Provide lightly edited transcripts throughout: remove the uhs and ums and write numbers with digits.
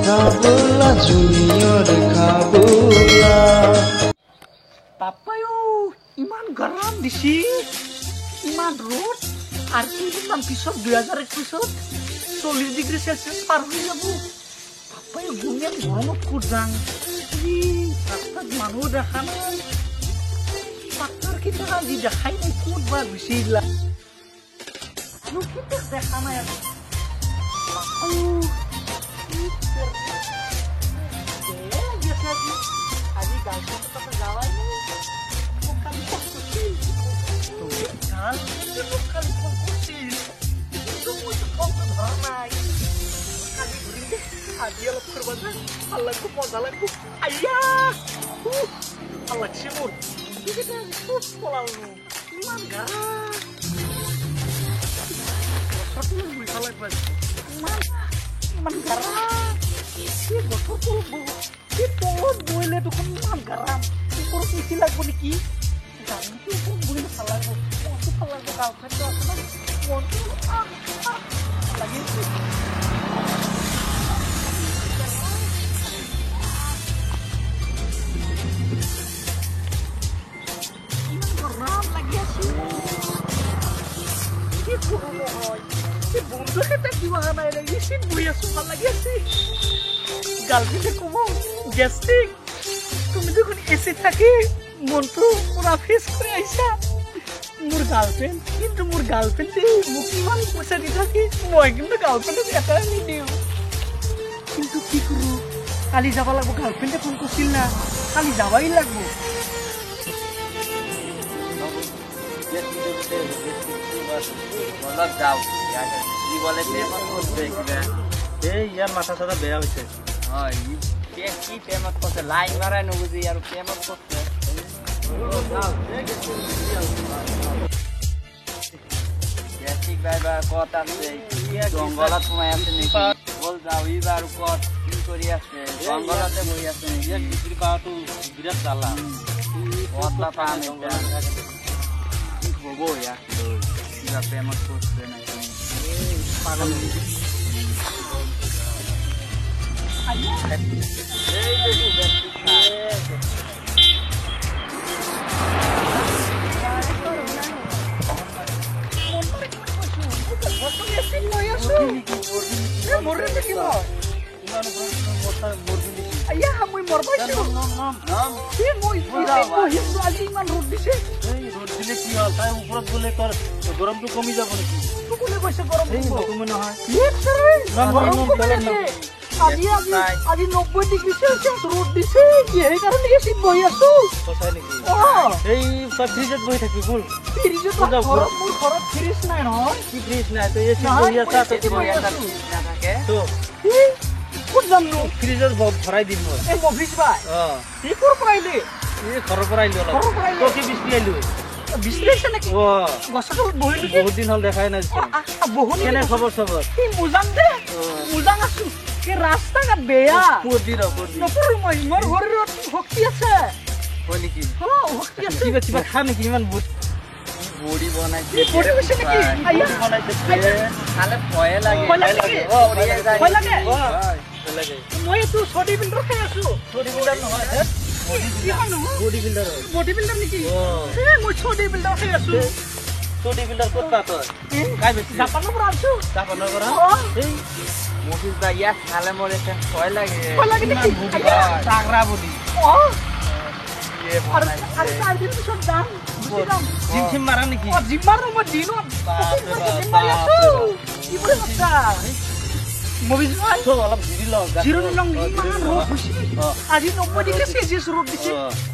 খাবোলা junior খাবোলা পাপায়ো ইমান গৰম দিছি ইমান ৰ'দ আৰু কেইদিনমান পিছত 2021 40 ডিগ্ৰী চেলচিয়াছ পাৰ হৈ যাব পাপায়ো ইমান গৰমত ক'ত যাম ৰাস্তাত মানুহ দেখা নাই পাক্কাৰ কেইটা আজি দেখাই নাই ক'ত বা গুচি দিলা দেখা নাই আৰু পাপায়ো আজি গাৰ্লফ্ৰেণ্ডৰ তাতে যাৱাই নাই কালি ফোন কৰিছিল কালি ফোন কৰিছিল কিন্তু মইতো ফোনটো ধৰা নাই কালি ঘূৰিম দে আজি অলপ ফুৰিব যাম ভাল লাগব মজা লাগব আইয়া ভাল লাগছে মোৰ এইকেইটা চব পলালো ইমান গা গছতো বহি ভাল লাগব ইমান গাৰা এই গছৰ তলত এই তলত বহিলে দেখোন ইমান গৰম ওপৰত বেছি লাগব নেকি জানিতো ওপৰত বহিলে ভাল লাগব মনটো ভাল লাগব গাৰ্লফ্ৰেণ্ডটো আছে ন মনটো লাগি আছে ইমান গৰম লাগি আছে কি গৰম হয় এই বন্ধুকে থাকিব নাই ৰে ইচিত বহি আছো ভাল লাগি আছে গার্লফ্রেন্ডে কমো গ্যাস্ট্রিক তুমি যখন এসে থাকি মনটো পুরা ফেস করে আইসা মোর গার্লফ্রেন্ড কিন্তু মোর গার্লফ্রেন্ডে মোক ইমান পয়সা দি থাকি মই কিন্তু গার্লফ্রেন্ডক এটাই নিদিও কিন্তু কি করু কালি যাব লাগবো গার্লফ্রেন্ডে ফোন করছিল না কালি যাবাই লাগবো ইয়াৰ মাথা চাথা বেয়া হৈছে কি প্ৰেমত কৈছে লাইন মাৰাই নুবুজি আৰু প্ৰেমত কৈছে ক'ত আছে জংঘলত সোমাই আছে নেকি বল যাওঁ ই বাৰু ক'ত কি কৰি আছে জংঘলতে বহি আছে নেকি বিক্ৰী পাৱাটো বিৰাট জ্বালা ক'তলা পাম কি হ'ব ইয়াক কিবা প্ৰেমত কৈছে নাই পাগল গৰমটো কমি যাব নেকি নহয় আজি 90 ডিগ্ৰী চেলচিয়াছ ৰ'দ দিছে সেইকাৰণে এচিত বহি আছো এই ফ্ৰিজত বহি থাকি বল মোৰ ঘৰত ফ্ৰিজ নাই নহয় কি ফ্ৰিজ নাই তই এচিত বহি আছা ক'ত যাম নো ফ্ৰিজত ভৰাই দিম মই এই মফিজ বাই কি ক'ৰ পৰা আহিলি ঘৰৰ পৰা আহিলো অলপ তই কি বিচি আহিলো বিশ্লেষে নেকি গছৰ তলত বহিলো বহুত দিন হ'ল দেখাই নাই বহুত কেনে খবৰ চবৰ মুজাং দে মুজাং আছো কি ৰাস্তা ঘাট বেয়া নপৰো মই মোৰ শৰীৰত শক্তি আছে হয় নেকি শক্তি আছে কিবা খা নেকি ইমান বডি বনাইছে খালে ভয়ে লাগে মই এইটো বডি বিল্ডাৰ খাই আছো বডি বিল্ডাৰ নহয় বডি বিল্ডাৰ নেকি মই বডি বিল্ডাৰ খাই আছো বডি বিল্ডাৰ ক'ত পা তই কাই বেছি জাপানৰ পৰা আছো জাপানৰ পৰা এই মফিজ বা ইয়াক খালে মোৰ এটা ভয় লাগে নেকি টাগৰা বডি আৰু তাৰ দিন পিছত যাম জিম চিম মাৰা নেকি জিম মাৰো মই দিনত কি বুলি ভাবছা মবিজ ভাই অলপ জিৰণি লং ইমান ৰ'দ হৈছে আজি 90 ডিগ্ৰী চেলচিয়াছ ৰ'দ দিছে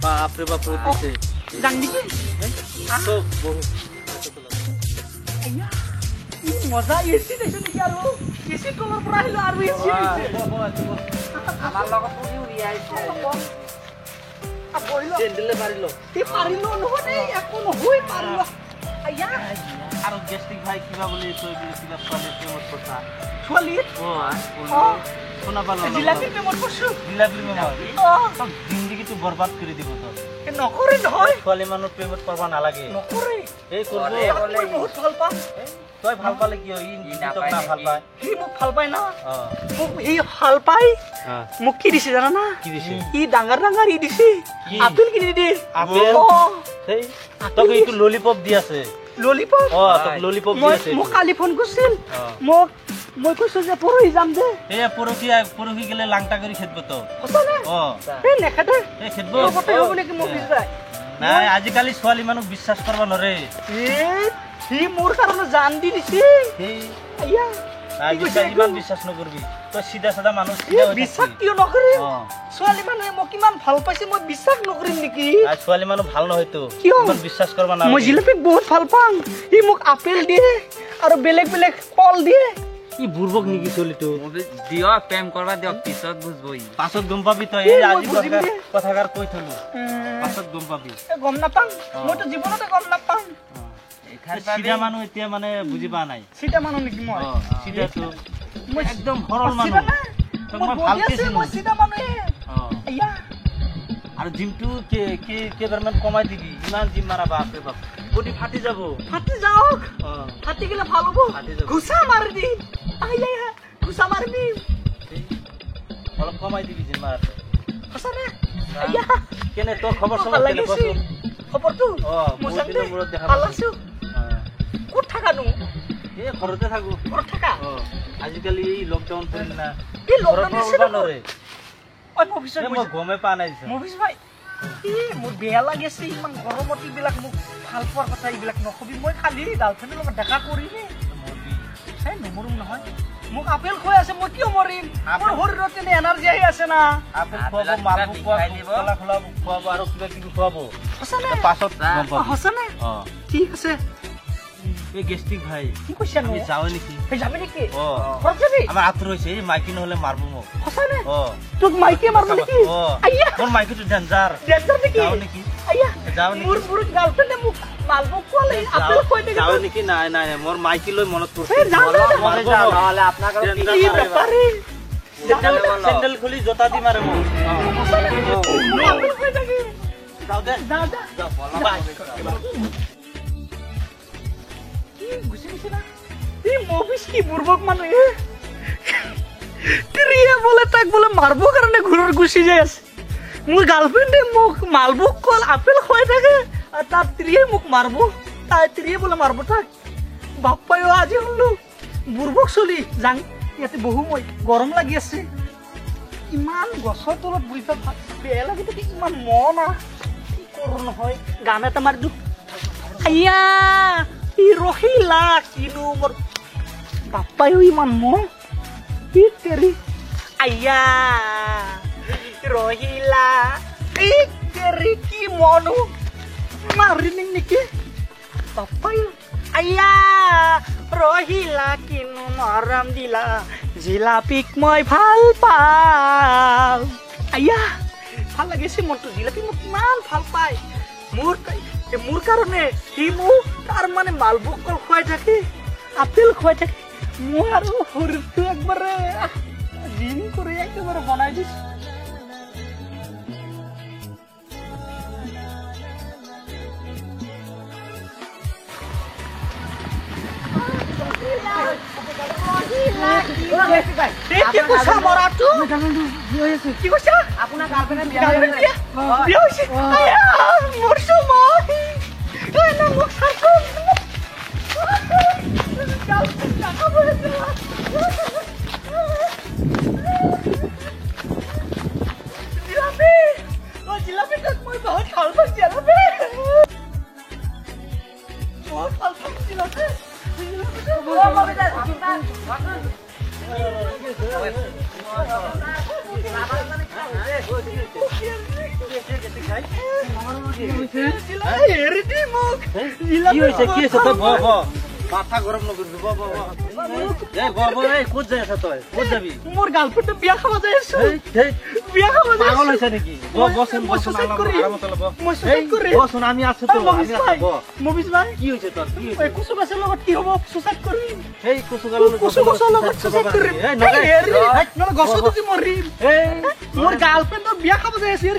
বাপৰে বাপ ৰ'দ দিছে যাং নেকি মজা এচি দিছে নেকি আৰু এচি তলৰ পৰা আহিলো আৰু এচি আমাৰ লগত পুৰি উৰি আহিছে চেন্ডেলে পাৰিলো নহয় একো নহয় পাৰিলো আৰু গেষ্টিক ভাই কিবা বুলি তই কিবা ছোৱালী কথা ছোৱালী শুনা পালো জিলাপি প্ৰেমত পৰছো জিন্দগীটো বৰবাদ কৰি দিব তই নকৰে নহয় ছোৱালী মানুহ প্ৰেমত পাবা নালাগে নকৰে এই বহুত ভাল পাম তই ভাল পালে কি হয় ই তোক না ভাল পায় সি মোক ভাল পায় না অ মোক সি ভাল পায় মোক কি দিছে জানা না কি দিছে ই ডাঙৰ ডাঙৰ ই দিছে কি? আপেল কিনি দি আপেল? সেই তোক এইটো ললিপপ দি আছে ললিপপ অ তোক ললিপপ দি আছে মোক কালি ফোন কৰিছিল অ। মই কৈছো যে পৰহি যাম দে এ পৰহি গেলে লাংটা কৰি খেদব তো সঁচানে অ এই নেখেদে এ খেদব লগতে হ'ব নেকি মোক বিশ্বাস নাই আজিকালি ছোৱালী মানুহ বিশ্বাস কৰিব নৰে সি মোৰ কাৰণে জান দি দিছে সেই আইয়া নাই বিশ্বাস ইমান বিশ্বাস নকৰবি তই সিধা সাদা মানুহ সিধা হৈ বিশ্বাস থাকিবি। কিয় নকৰিম অ ছোৱালী মানুহে মোক ইমান ভাল পাইছে মই বিশ্বাস নকৰিম নেকি আৰ ছোৱালী মানুহ ভাল নহয়তো কিয়? ইমান বিশ্বাস কৰিব মই নালাগে জিলাপিক বহুত ভাল পাওঁ সি মোক আপেল দিয়ে আৰু বেলেগ বেলেগ ফল দিয়ে ই বুৰ্বক নেকি চলিটো দিয়ক প্ৰেম কৰবা দিয়ক পিছত বুঝবই পাছত গম পাবি তই এই এই মই আজি বুজিম দে। কথাকাৰ কৈ থলো পাছত গম পাবি গম নাপাওঁ মইতো জীৱনতে গম নাপাওঁ সিধা মানুহ এতিয়া মানে বুজি পোৱা নাই চিটা মানুহ নেকি মই সিধাটো মই একদম সৰল মানুহ চিধা না? তোক মই মই বহি ভালকে আছো, চিনো মই চিধা মানুহে অ আইয়া আৰু জিমটো কেইবাৰমান কমাই দিবি ইমান জিম মাৰা বাপৰে বাপ বডি ফাটি যাব ফাটি যাওক অ ফাটি গেলে ভাল হ'ব ফাটি যাব। ঘুচা মাৰি দিম আইয়া ঘুচা মাৰি দিম অলপ কমাই দিবি জিম মাৰা সঁচানে আইয়া কেনে তোৰ খবৰ ভাল চবৰ কেনে লাগিছে কচোন খবৰটো অ মোৰ বহুত দিনৰ মূৰত দেখা ভাল পাইছো আছো ক'ত থাকানো এই ঘৰতে থাকো ক'ত থাকা অ আজিকালি এই লকডাউন পৰিল না এই ঘৰৰ লকডাউন পৰা দিছে ওলাব না নৰে ঐ মই পিছত মই গমে পোৱা নাই দেচোন। মভিজ ভাই মোৰ বেয়া লাগিছে ইমান গৰমত এইবিলাক মোক ভাল পোৱাৰ কথা এইবিলাক নকবি মই খালি গাৰ্লফ্ৰেণ্ডৰ লগত দেখা কৰিমে এই নমৰিম নহয় মোক আপেল খুৱাই আছে মই কিয় মৰিম মোৰ শৰীৰত এনে এনাৰ্জি আহি আছে না আপেল খুৱাব মালভোগ খুৱাব কলা খোলাব খুৱাব আৰু কিবা কিবি খুৱাব সঁচানে পাছত গম পাবি সঁচানে অ ঠিক আছে এই গেষ্টিক ভাই কি কৈছা আমি যাওঁ নেকি সেই যাবি নেকি অ ঘৰত যাবি আমাৰ আঁতৰ হৈছে এই মাইকী নহলে মাৰব মোক সঁচানে অ তোক মাইকীয়ে মাৰিব নেকি অ আইয়া মোৰ মাইকীটো ডেঞ্জাৰ ডেঞ্জাৰ নেকি যাওঁ নেকি আইয়া যাওঁ নেকি? মোৰ গাৰ্লফ্ৰেণ্ডে মোক মালভোগ খোৱালে আপেল খুৱাই থাকে যাওঁ নেকি নাই নাই মোৰ মাইকী লৈ মনত পৰিছে এই যাওঁ, যাওঁ, যাওঁ। মাৰিব মোক। নহলে আপোনাক আৰু ডেঞ্জাৰ কি মাৰে বেপাৰী চেণ্ডেল খুলি জোতা দি মাৰে মোক সঁচানে মোক আপেল খুৱাই থাকে যাওঁ দে যা যা যাওঁ গুচি গৈছে না এই মফিস কি বুৰ্বক মানুহ তিৰিয়ে বোলে তাক বোলে মাৰিব কাৰণে ঘৰৰ গুচি যাই আছে মোৰ গাৰ্লফ্ৰেণ্ডে মোক মালভোগ কল আপেল খুৱাই থাকে আৰু তাৰ তিৰিয়ে মোক মাৰিব তাই তিৰিয়ে বোলে মাৰিব তাক বাপ্পাই আজি হলো বুৰ্বক চলি যাং ইয়াতে বহু মই গৰম লাগি আছে ইমান গছৰ তলত বহি থাক বেয়া লাগি থাকে ইমান মন কি কৰো নহয় গান এটা মাৰি দিওঁ আইয়া ই ৰহিলা কিনো মোৰ বাপ্পাই ইমান মন ই তেৰি আইয়া ৰহিলা ই তেৰি কি মনো মাৰিম নেকি বাপ্পাই আইয়া ৰহিলা কিনো মৰম দিলা জিলাপিক মই ভাল পাওঁ আইয়া ভাল লাগিছে মনটো জিলাপি মোক ইমান ভাল পায় মোৰ কাৰণে সি মোক তাৰ মানে মালভোগ কল খুৱাই থাকে আপেল খুৱাই থাকে মই আৰু শৰীৰটো একবাৰে জিম কৰি একেবাৰে বনাই দিছো কি কৈছা মৰাটো কি কৈছা আপোনাৰ গাৰ্লফ্ৰেণ্ডে বিয়া হৈছে মৰছো মই না মোক সাৰকো গাৰ্লফ্ৰেণ্ড দেখা পাইছে জিলাপি জিলাপি তোক মই বহুত ভাল পাওঁ জিলাপি বহুত ভাল পাওঁ জিলাপি মাথা গৰম নকৰিবি ক'ত যাই আছা তই ক'ত যাবি মোৰ গাৰ্লফ্ৰেণ্ডে বিয়া খাব যাই আছো বিয়া খাব যাই পাগল হৈছে নেকি বচোন আমি আছো তো মবিজ ভাই কি হৈছে তোৰ কি হৈছে কচু গছৰ লগত কি হ'ব সুচাইড কৰিম সেই কচু গালৰ কচু গছৰ লগত সুচাইড কৰিম নহ'লে গছতো কি মৰিম মোৰ গাৰ্লফ্ৰেণ্ডৰ বিয়া খাব যাই আছো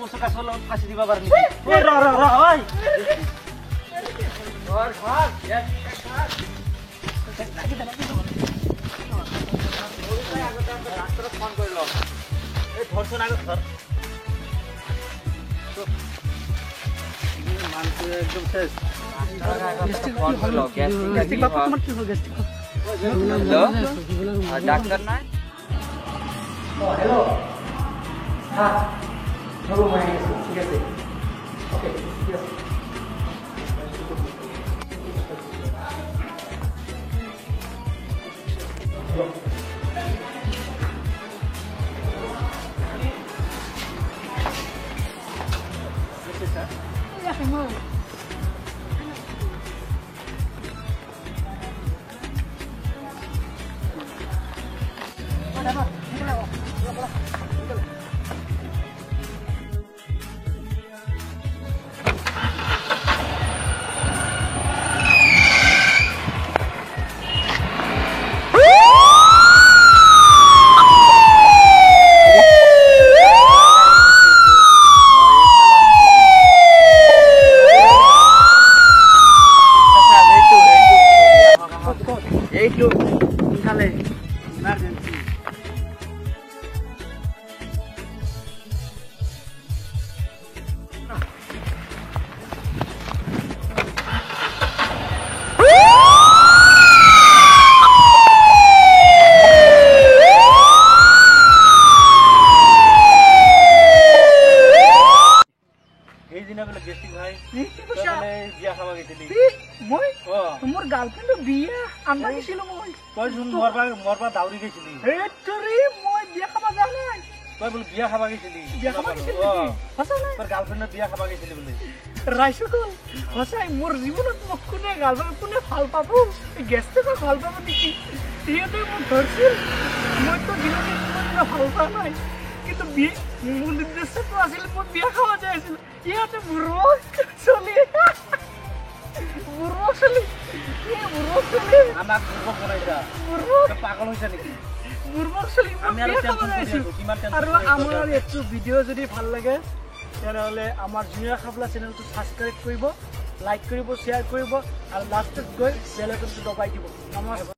কচু গাছৰ লগত ফাঁচি দিব পাৰ নেকি ৰ ৰ ৰ ডাক্তৰক ফোন কৰি লওঁ এই ধৰচোন আগত ধৰ মানুহটো একদম শেষ ডাক্তাৰ নাই হ্যালো হ্যাঁ ধৰো মাই ঠিক আছে ওকে ঠিক আছে এইটো সোনকালে ইমাৰ্জেঞ্চি সেইদিনা বোলে গেষ্টিক ভাই কৈছা? বিয়া খাব গৈছিলি মই অ মোৰ গাৰ্লফ্ৰেণ্ডৰ বিয়া আনবা দিছিলো মই তইচোন মৰবা দাউৰি গৈছিলি হেতৰি মই বিয়া খাব যোৱা নাই তই বোলে বিয়া খাব গৈছিলি বিয়া খাব গৈছিলি অ সঁচা নাই তোৰ গাৰ্লফ্ৰেণ্ডৰ বিয়া খাব গৈছিলি বোলে ৰাইচকল সঁচাই মোৰ জীৱনত মোক কোনে গাৰ্লফ্ৰেণ্ড কোনে ভাল পাব গেষ্টকে ভাল পাব নেকি সিহঁতে মোক ধৰিছিল মইতো দিনতে কোনোদিনা ভাল পোৱা নাই কিন্তু মোৰ নিৰ্দেশটো আছিল মই বিয়া খাব যাই আছিলো সিহঁতে বুঢ়ক চলি আমাক বুৰ্বক বনাইছা তই পাগল হৈছা নেকি আমি আৰু টেনচন কৰি আছো কিমান টেনচন আৰু আমাৰ এইটো ভিডিঅ' যদি ভাল লাগে তেনেহ'লে আমাৰ জুনিয়ৰ খাবলা চেনেলটো ছাবস্ক্ৰাইব কৰিব লাইক কৰিব শ্বেয়াৰ কৰিব আৰু লাষ্টত গৈ বেল আইকনটো দবাই দিব নমস্কাৰ